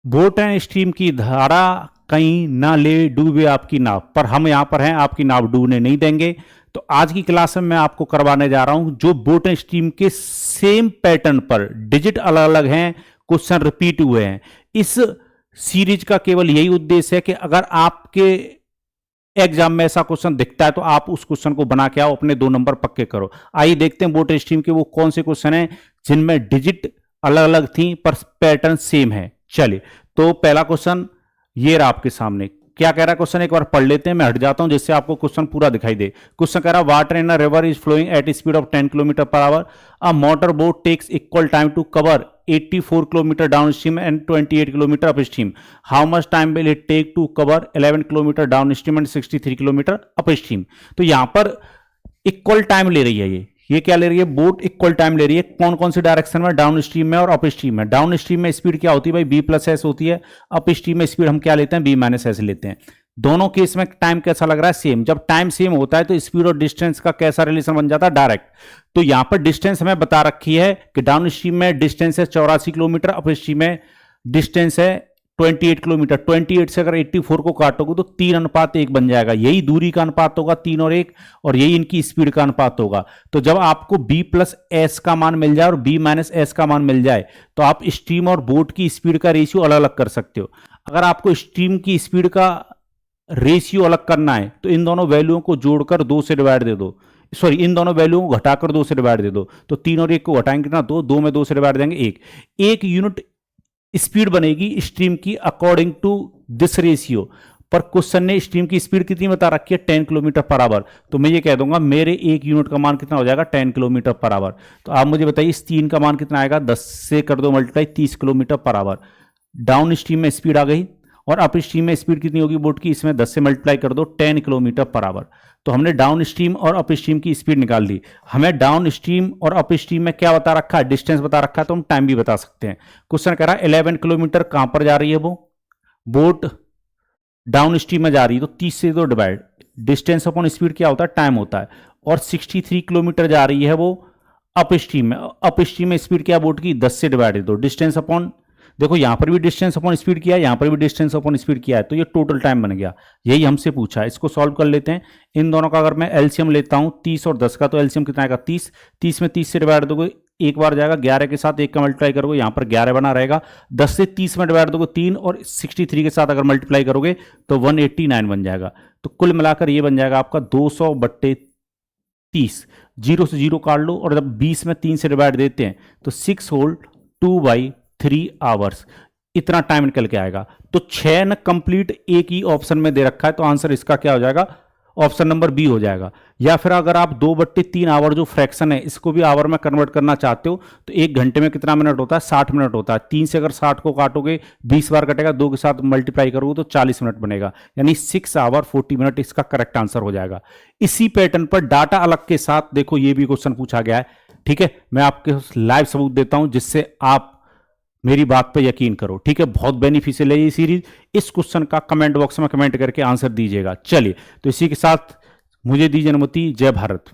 Boat and stream की धारा कहीं ना ले डूबे आपकी नाव, पर हम यहां पर हैं, आपकी नाव डूबने नहीं देंगे। तो आज की क्लास में मैं आपको करवाने जा रहा हूं जो बोट एंड स्ट्रीम के सेम पैटर्न पर डिजिट अलग अलग हैं, क्वेश्चन रिपीट हुए हैं। इस सीरीज का केवल यही उद्देश्य है कि अगर आपके एग्जाम में ऐसा क्वेश्चन दिखता है तो आप उस क्वेश्चन को बना के आओ, अपने 2 नंबर पक्के करो। आइए देखते हैं बोट एंड स्ट्रीम के वो कौन से क्वेश्चन हैं जिनमें डिजिट अलग अलग थी पर पैटर्न सेम है। चलिए, तो पहला क्वेश्चन ये रहा आपके सामने। क्या कह रहा है क्वेश्चन, एक बार पढ़ लेते हैं, मैं हट जाता हूं जिससे आपको क्वेश्चन पूरा दिखाई दे। क्वेश्चन कह रहा है water in a river is flowing at speed of 10 kilometre per hour. A motor boat takes equal time to cover 84 kilometre downstream and 28 kilometre upstream. How much time will it take to cover 11 kilometre downstream and 63 kilometre upstream. तो यहां पर equal time ले रही है, ये क्या ले रही है, बोट इक्वल टाइम ले रही है। कौन कौन सी डायरेक्शन में, डाउन स्ट्रीम में और अप स्ट्रीम में। डाउन स्ट्रीम में स्पीड क्या होती है भाई, बी प्लस एस होती है। अप स्ट्रीम में स्पीड हम क्या लेते हैं, बी माइनस एस लेते हैं। दोनों केस में टाइम कैसा लग रहा है, सेम। जब टाइम सेम होता है तो स्पीड और डिस्टेंस का कैसा रिलेशन बन जाता है, डायरेक्ट। तो यहां पर डिस्टेंस हमें बता रखी है कि डाउन स्ट्रीम में डिस्टेंस है 84 किलोमीटर, अप स्ट्रीम में डिस्टेंस है 28 किलोमीटर। 28 से अगर 84 को काटोगे तो 3:1 बन जाएगा। यही दूरी का अनुपात होगा 3 और 1, और यही इनकी स्पीड का अनुपात होगा। तो जब आपको b प्लस एस का मान मिल जाए और b माइनस एस का मान मिल जाए तो आप स्ट्रीम और बोट की स्पीड का रेशियो अलग अलग कर सकते हो। अगर आपको स्ट्रीम की स्पीड का रेशियो अलग करना है तो इन दोनों वैल्यूओं को जोड़कर 2 से डिवाइड दे दो, सॉरी इन दोनों वैल्यूओं को घटाकर 2 से डिवाइड दे दो। तो 3 और 1 को घटाएंगे ना, 2 में 2 से डिवाइड देंगे 1। 1 यूनिट स्पीड बनेगी स्ट्रीम की अकॉर्डिंग टू दिस रेशियो। पर क्वेश्चन ने स्ट्रीम की स्पीड कितनी बता रखी है, 10 किलोमीटर पर आवर। तो मैं ये कह दूंगा मेरे 1 यूनिट का मान कितना हो जाएगा, 10 किलोमीटर पर आवर। तो आप मुझे बताइए इस 3 का मान कितना आएगा, 10 से कर दो multiply, 30 kilometre per our. Down stream में स्पीड आ गई, और अप स्ट्रीम में स्पीड कितनी होगी बोट की, इसमें 10 से मल्टीप्लाई कर दो, 10 किलोमीटर पर आवर। तो हमने डाउन स्ट्रीम और अप स्ट्रीम की स्पीड निकाल ली। हमें डाउन स्ट्रीम और अप स्ट्रीम में क्या बता रखा है, डिस्टेंस बता रखा है, तो हम टाइम भी बता सकते हैं। क्वेश्चन कह रहा है 11 किलोमीटर कहां पर जा रही है वो बोट, डाउन स्ट्रीम में जा रही है, तो 30 से दो डिवाइड, डिस्टेंस अपॉन स्पीड क्या होता है, टाइम होता है। और 63 किलोमीटर जा रही है वो अप स्ट्रीम में। अप स्ट्रीम में स्पीड क्या बोट की, 10 से डिवाइड दो, डिस्टेंस अपॉन, देखो यहां पर भी डिस्टेंस अपॉन स्पीड किया है, यहां पर भी डिस्टेंस अपॉन स्पीड किया है, तो ये टोटल टाइम बन गया। यही हमसे पूछा है, इसको सॉल्व कर लेते हैं। इन दोनों का अगर मैं एलसीएम लेता हूं 30 और 10 का, तो एलसीएम कितना आएगा, 30। 30 में 30 से डिवाइड दोगे एक बार जाएगा, 11 के साथ 1 का मल्टीप्लाई करोगे, यहां पर 11 बना रहेगा। 10 से 30 में डिवाइड दोगे 3, और 63 के साथ अगर मल्टीप्लाई करोगे तो 189 बन जाएगा। तो कुल मिलाकर ये बन जाएगा आपका 200/30। 0 से 0 काट लो, और जब 20 में 3 से डिवाइड देते हैं तो 6 होल 2/3 आवर्स, इतना टाइम निकल के आएगा। तो 6 न कंप्लीट एक ही ऑप्शन में दे रखा है, तो आंसर इसका क्या हो जाएगा, ऑप्शन नंबर बी हो जाएगा। या फिर अगर आप 2/3 आवर जो फ्रैक्शन है इसको भी आवर में कन्वर्ट करना चाहते हो तो 1 घंटे में कितना मिनट होता है, 60 मिनट होता है। 3 से अगर 60 को काटोगे 20 बार कटेगा, 2 के साथ मल्टीप्लाई करोगे तो 40 मिनट बनेगा, यानी 6 आवर 40 मिनट इसका करेक्ट आंसर हो जाएगा। इसी पैटर्न पर डाटा अलग के साथ देखो ये भी क्वेश्चन पूछा गया है। ठीक है, मैं आपके लाइव सबूत देता हूं जिससे आप मेरी बात पे यकीन करो। ठीक है, बहुत बेनिफिशियल है ये सीरीज। इस क्वेश्चन का कमेंट बॉक्स में कमेंट करके आंसर दीजिएगा। चलिए, तो इसी के साथ मुझे दीजिए अनुमति। जय भारत।